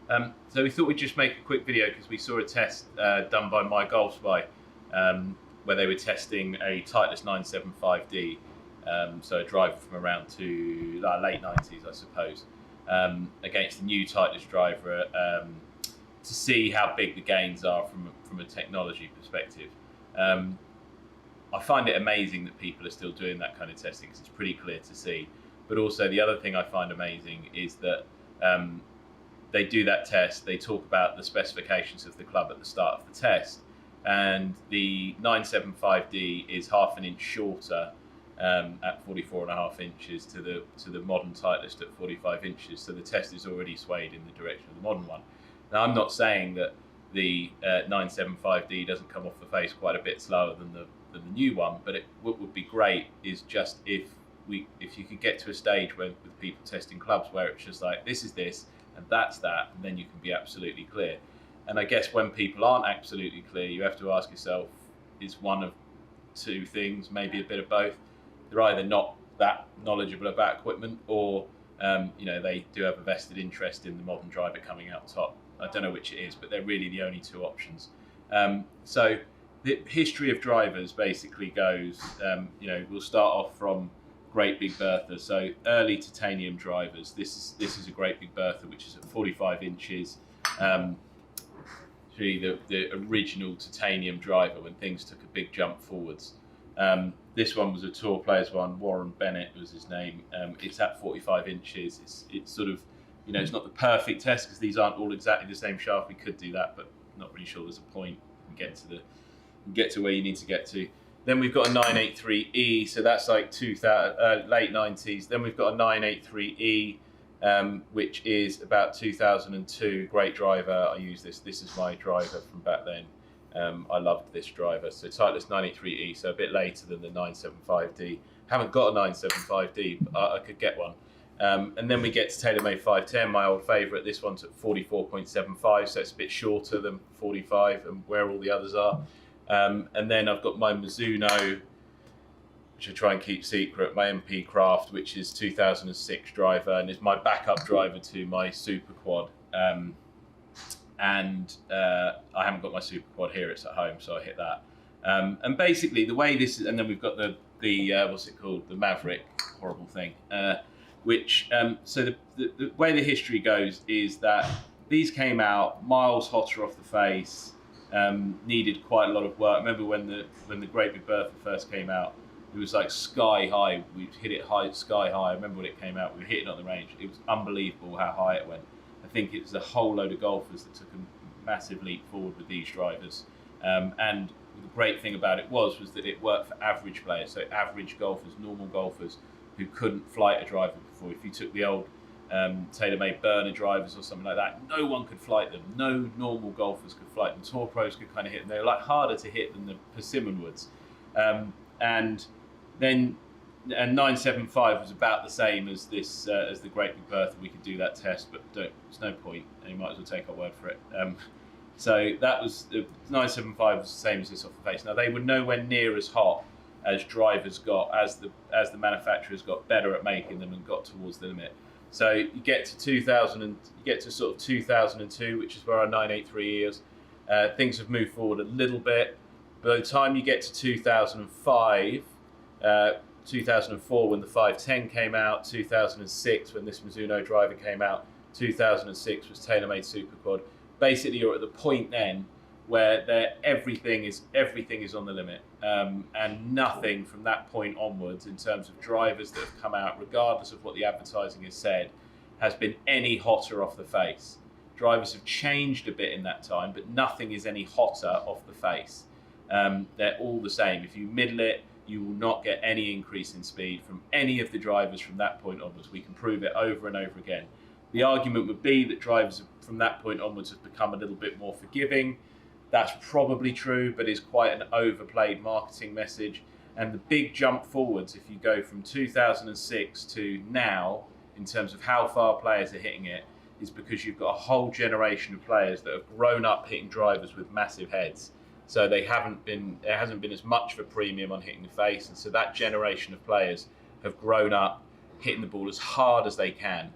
So we thought we'd just make a quick video because we saw a test done by My Golf Spy, where they were testing a Titleist 975D, so a driver from around to late 90s, I suppose, against the new Titleist driver to see how big the gains are from a technology perspective. I find it amazing that people are still doing that kind of testing because it's pretty clear to see. But also the other thing I find amazing is that they do that test, they talk about the specifications of the club at the start of the test, and the 975D is half an inch shorter at 44.5 inches to the modern Titleist at 45 inches. So the test is already swayed in the direction of the modern one. Now, I'm not saying that the 975D doesn't come off the face quite a bit slower than the new one, but what would be great is just if you could get to a stage where with people testing clubs where it's just like this is this and that's that, and then you can be absolutely clear. And I guess when people aren't absolutely clear, you have to ask yourself, is one of two things, maybe a bit of both. They're either not that knowledgeable about equipment, or they do have a vested interest in the modern driver coming out top. I don't know which it is, but they're really the only two options. So the history of drivers basically goes, we'll start off from Great Big Bertha, so early titanium drivers. This is a Great Big Bertha, which is at 45 inches. Really the original titanium driver when things took a big jump forwards. This one was a Tour Players one. Warren Bennett was his name. It's at 45 inches. It's sort of, it's not the perfect test because these aren't all exactly the same shaft. We could do that, but not really sure there's a point. Get to where you need to get to. Then we've got a 983E, so that's like late 90s. Then we've got a 983E, which is about 2002. Great driver. I use this. This is my driver from back then. I loved this driver. So Titleist 983E, so a bit later than the 975D. Haven't got a 975D, but I could get one. And then we get to TaylorMade 510, my old favourite. This one's at 44.75, so it's a bit shorter than 45 and where all the others are. And then I've got my Mizuno, which I try and keep secret, my MP Craft, which is 2006 driver and is my backup driver to my Super Quad. And I haven't got my Super Quad here, it's at home, so I hit that. And basically the way this is, and then we've got the what's it called? The Maverick, horrible thing. So the way the history goes is that these came out miles hotter off the face, needed quite a lot of work. Remember when the Great Big Bertha first came out, it was like sky high. We hit it sky high. I remember when it came out, we were hitting on the range. It was unbelievable how high it went. I think it was a whole load of golfers that took a massive leap forward with these drivers. And the great thing about it was that it worked for average players, so average golfers, normal golfers who couldn't flight a driver before. If you took the old TaylorMade burner drivers or something like that, no one could flight them. No normal golfers could flight them. Tour pros could kind of hit them. They were like harder to hit than the Persimmon woods. And 975 was about the same as this as the Great Big Bertha. We could do that test, but there's no point. You might as well take our word for it. So that was the 975 was the same as this off the face. Now they were nowhere near as hot as drivers got, as the manufacturers got better at making them and got towards the limit. So you get to 2000 and you get to sort of 2002, which is where our 983 is. Things have moved forward a little bit. By the time you get to 2005, 2004 when the 510 came out, 2006 when this Mizuno driver came out, 2006 was TaylorMade Super Quad. Basically, you're at the point then where everything is on the limit, and nothing from that point onwards in terms of drivers that have come out, regardless of what the advertising has said, has been any hotter off the face. Drivers have changed a bit in that time, but nothing is any hotter off the face. They're all the same. If you middle it, you will not get any increase in speed from any of the drivers from that point onwards. We can prove it over and over again. The argument would be that drivers from that point onwards have become a little bit more forgiving. That's probably true, but is quite an overplayed marketing message. And the big jump forwards, if you go from 2006 to now, in terms of how far players are hitting it, is because you've got a whole generation of players that have grown up hitting drivers with massive heads. So there hasn't been as much of a premium on hitting the face, and so that generation of players have grown up hitting the ball as hard as they can.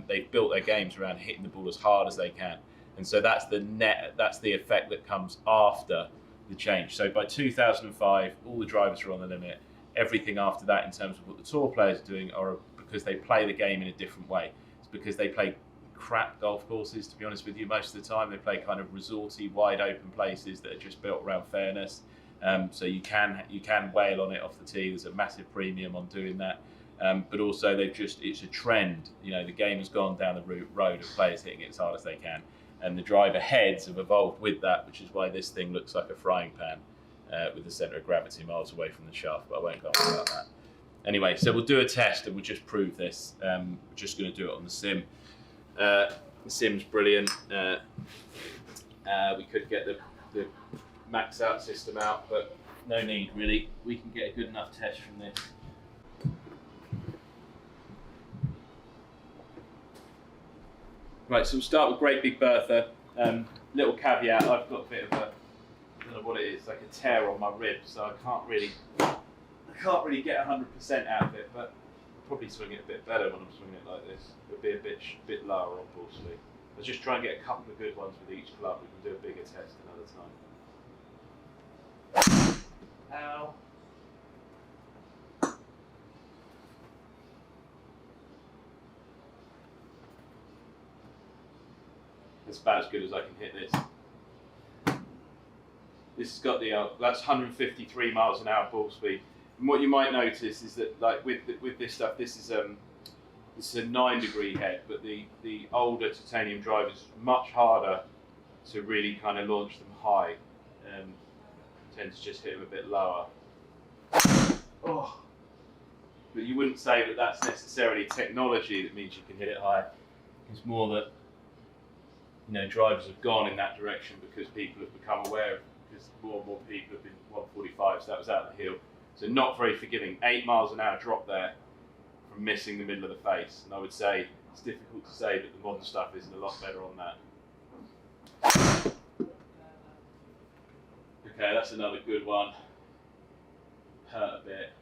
They've built their games around hitting the ball as hard as they can, and so that's the effect that comes after the change. So by 2005, all the drivers are on the limit. Everything after that, in terms of what the tour players are doing, are because they play the game in a different way. It's because they play crap golf courses, to be honest with you. Most of the time they play kind of resorty, wide open places that are just built around fairness. So you can wail on it off the tee. There's a massive premium on doing that. But also it's a trend. You know, the game has gone down the road of players hitting it as hard as they can, and the driver heads have evolved with that, which is why this thing looks like a frying pan with the centre of gravity miles away from the shaft. But I won't go on about that. Anyway, so we'll do a test and we'll just prove this. We're just going to do it on the sim. The sim's brilliant. We could get the max out system out, but no need really. We can get a good enough test from this. Right, so we'll start with Great Big Bertha. Little caveat: I've got a bit of I don't know what it is, like a tear on my rib, so I can't really get 100% out of it, but I'll probably swing it a bit better when I'm swinging it like this. It'll be a bit lower on ball speed. Let's just try and get a couple of good ones with each club. We can do a bigger test another time. Ow. That's about as good as I can hit this. This has got that's 153 miles an hour ball speed. And what you might notice is that, like with this stuff, this is a 9-degree head, but the older titanium drivers is much harder to really kind of launch them high. Tend to just hit them a bit lower. Oh. But you wouldn't say that that's necessarily technology that means you can hit it high. It's more that, you know, drivers have gone in that direction because people have become aware of it, because more and more people have been 145, so that was out the hill. So not very forgiving. 8 miles an hour drop there from missing the middle of the face. And I would say it's difficult to say that the modern stuff isn't a lot better on that. Okay, that's another good one. Hurt a bit.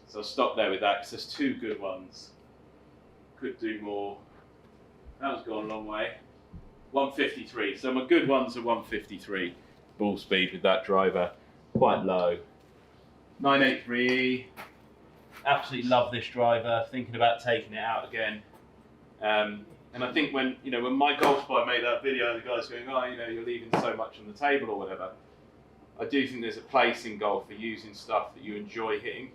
So I'll stop there with that because there's 2 good ones. Could do more. That was gone a long way. 153. So my good ones are 153 ball speed with that driver. Quite low. 983E. Absolutely love this driver. Thinking about taking it out again. And I think when my Golf Spy made that video, and the guy's going, "Oh, you're leaving so much on the table or whatever." I do think there's a place in golf for using stuff that you enjoy hitting.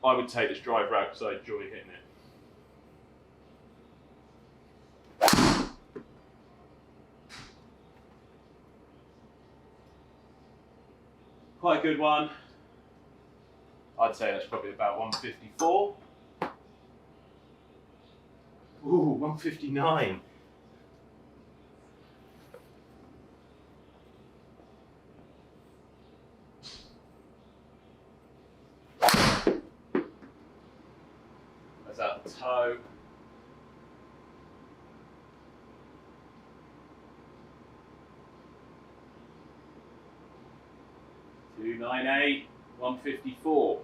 I would take this driver out because I enjoy hitting it. Quite a good one. I'd say that's probably about 154. Ooh, 159. That's out the toe. .298, 154.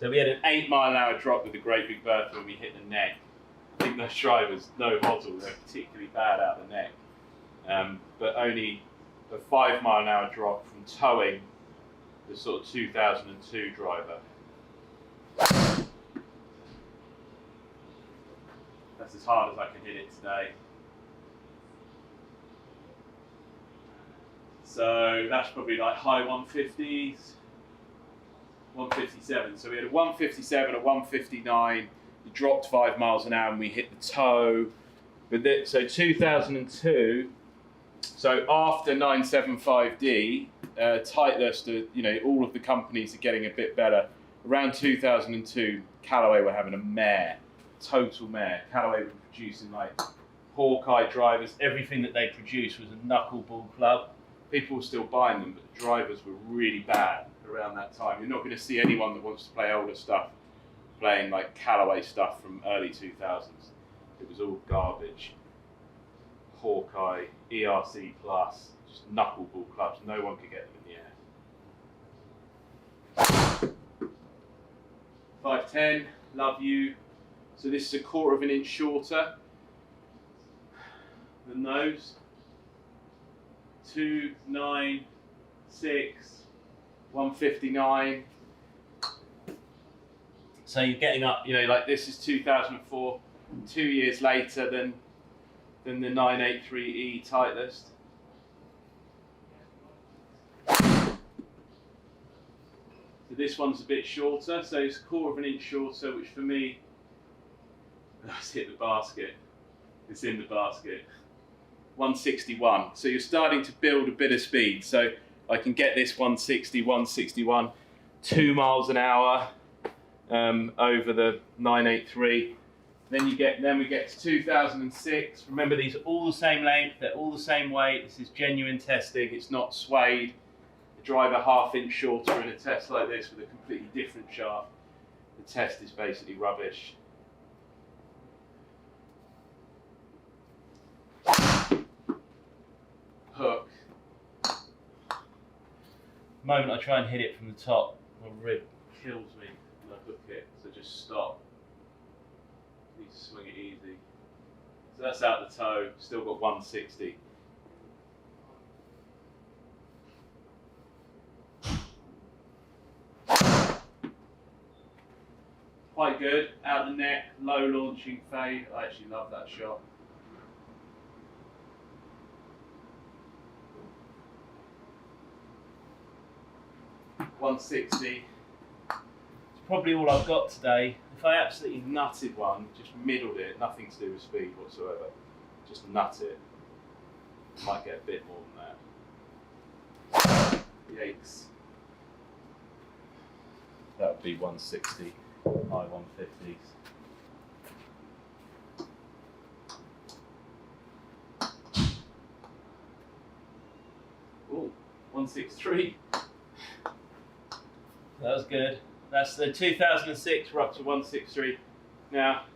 So we had an 8 mile an hour drop with the Great Big Bertha when we hit the neck. I think those drivers, no hozzle, they're particularly bad out the neck. But only a 5 mile an hour drop from towing the sort of 2002 driver. That's as hard as I can hit it today. So that's probably like high 150s. 157. So we had a 157, a 159. We dropped 5 miles an hour and we hit the toe. So 2002. So after 975D, Titleist, all of the companies are getting a bit better. Around 2002, Callaway were having a mare, total mare. Callaway were producing like Hawkeye drivers. Everything that they produced was a knuckleball club. People were still buying them, but the drivers were really bad around that time. You're not going to see anyone that wants to play older stuff playing like Callaway stuff from early 2000s. It was all garbage. Hawkeye, ERC Plus, just knuckleball clubs. No one could get them in 510, love you. So this is 1/4 of an inch shorter than those. 296, 159. So you're getting up, like this is 2004, 2 years later than the 983E Titleist. So this one's a bit shorter, so it's 1/4 of an inch shorter, which for me, let's hit the basket. It's in the basket. 161. So you're starting to build a bit of speed. So I can get this 160, 161, 2 miles an hour over the 983. Then we get to 2006. Remember, these are all the same length, they're all the same weight. This is genuine testing, it's not suede. The driver 1/2 inch shorter in a test like this with a completely different shaft. The test is basically rubbish. Hook. The moment I try and hit it from the top, my rib kills me when I hook it, so just stop. Need to swing it easy. So that's out the toe, still got 160. Quite good, out the neck, low launching fade. I actually love that shot. $160. It's probably all I've got today. If I absolutely nutted one, just middled it, nothing to do with speed whatsoever, just nut it, might get a bit more than that. Yikes. That would be 160, high 150s. Oh, 163. That was good. That's the 2006, we're up to 163. Now,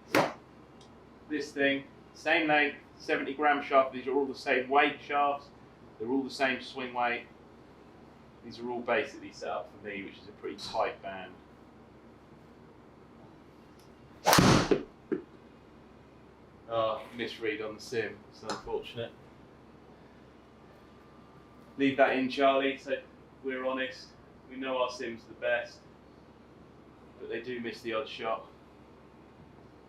this thing, same length, 70 gram shaft. These are all the same weight shafts. They're all the same swing weight. These are all basically set up for me, which is a pretty tight band. Oh, misread on the sim, it's unfortunate. Leave that in, Charlie, so we're honest. We know our sim's the best, but they do miss the odd shot.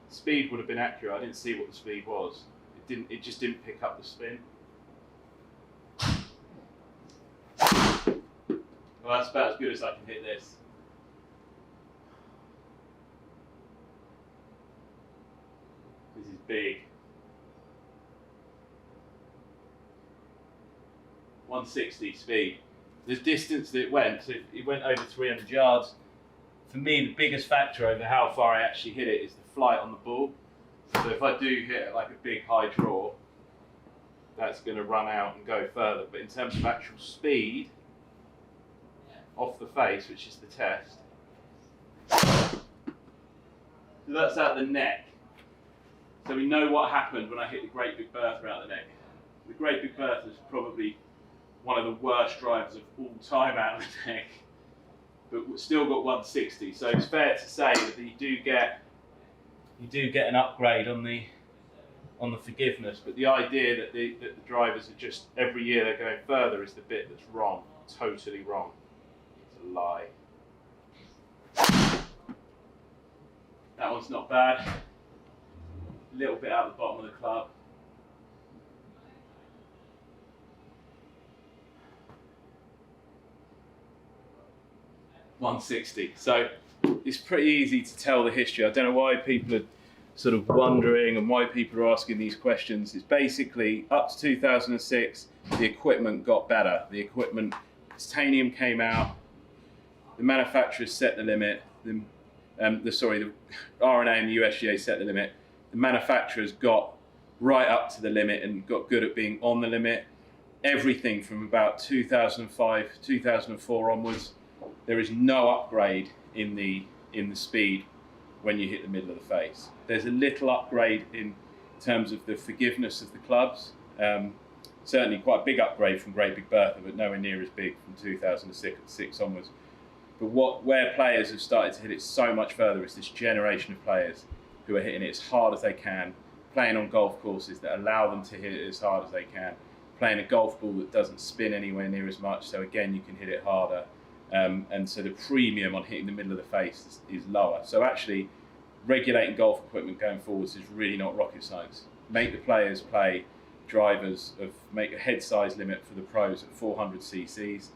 Speed would have been accurate. I didn't see what the speed was. It just didn't pick up the spin. Well, that's about as good as I can hit this. This is big. 160 speed. The distance that it went, so it went over 300 yards. For me, the biggest factor over how far I actually hit it is the flight on the ball. So if I do hit like a big high draw, that's going to run out and go further. But in terms of actual speed, off the face, which is the test, so that's out the neck. So we know what happened when I hit the Great Big Bertha out the neck. The Great Big Bertha is probably one of the worst drivers of all time out of the neck, but we've still got 160. So it's fair to say that you do get an upgrade on the forgiveness. But the idea that the drivers are just every year they're going further is the bit that's wrong, totally wrong. It's a lie. That one's not bad. A little bit out the bottom of the club. $160. So it's pretty easy to tell the history. I don't know why people are sort of wondering and why people are asking these questions. It's basically up to 2006, the equipment got better. The equipment, titanium came out, the manufacturers set the limit, the R&A and the USGA set the limit. The manufacturers got right up to the limit and got good at being on the limit. Everything from about 2005, 2004 onwards, there is no upgrade in the speed when you hit the middle of the face. There's a little upgrade in terms of the forgiveness of the clubs. Certainly quite a big upgrade from Great Big Bertha, but nowhere near as big from 2006 onwards. But where players have started to hit it so much further is this generation of players who are hitting it as hard as they can, playing on golf courses that allow them to hit it as hard as they can, playing a golf ball that doesn't spin anywhere near as much, so again you can hit it harder. And so the premium on hitting the middle of the face is lower. So actually, regulating golf equipment going forwards is really not rocket science. Make the players play drivers make a head size limit for the pros at 400 cc's,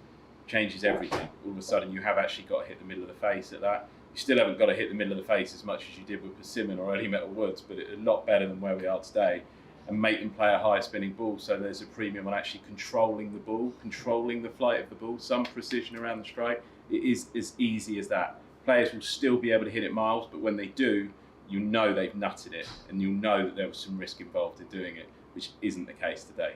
changes everything. All of a sudden you have actually got to hit the middle of the face at that. You still haven't got to hit the middle of the face as much as you did with Persimmon or Early Metal Woods, but a lot better than where we are today. And make them play a higher spinning ball, so there's a premium on actually controlling the ball, controlling the flight of the ball, some precision around the strike. It is as easy as that. Players will still be able to hit it miles, but when they do, you know they've nutted it, and you'll know that there was some risk involved in doing it, which isn't the case today.